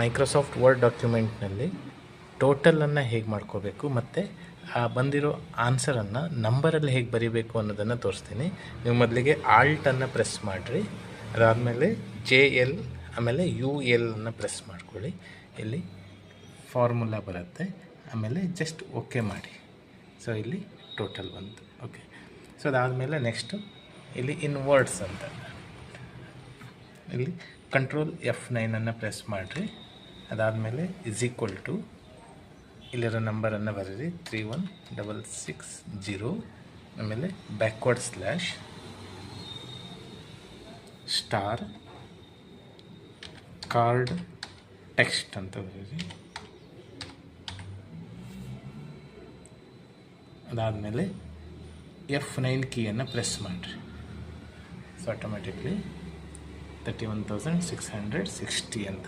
Microsoft word ಡಾಕ್ಯುಮೆಂಟ್ನಲ್ಲಿ ಟೋಟಲನ್ನು ಹೇಗೆ ಮಾಡ್ಕೋಬೇಕು ಮತ್ತು ಆ ಬಂದಿರೋ ಆನ್ಸರನ್ನು ನಂಬರಲ್ಲಿ ಹೇಗೆ ಬರೀಬೇಕು ಅನ್ನೋದನ್ನು ತೋರಿಸ್ತೀನಿ. ನೀವು ಮೊದಲಿಗೆ ಆಲ್ಟನ್ನು ಪ್ರೆಸ್ ಮಾಡಿರಿ, ಅದಾದಮೇಲೆ JL ಆಮೇಲೆ UL ಅನ್ನು ಪ್ರೆಸ್ ಮಾಡ್ಕೊಳ್ಳಿ. ಇಲ್ಲಿ ಫಾರ್ಮುಲಾ ಬರುತ್ತೆ, ಆಮೇಲೆ ಜಸ್ಟ್ ಓಕೆ ಮಾಡಿ. ಸೊ ಇಲ್ಲಿ ಟೋಟಲ್ ಬಂತು. ಓಕೆ, ಸೊ ಅದಾದಮೇಲೆ ನೆಕ್ಸ್ಟು ಇಲ್ಲಿ ಇನ್ವರ್ಡ್ಸ್ ಅಂತ ಇಲ್ಲಿ ಕಂಟ್ರೋಲ್ F9 ಪ್ರೆಸ್ ಮಾಡಿರಿ. ಅದಾದಮೇಲೆ = ಇಲ್ಲಿರೋ ನಂಬರನ್ನು ಬರೀರಿ 31660, ಆಮೇಲೆ backward slash star card text ಅಂತ ಬರೀರಿ. ಅದಾದಮೇಲೆ F9 ಕೀಯನ್ನು ಪ್ರೆಸ್ ಮಾಡಿರಿ. ಸೊ ಆಟೋಮೆಟಿಕ್ಲಿ 31,660 ಅಂತ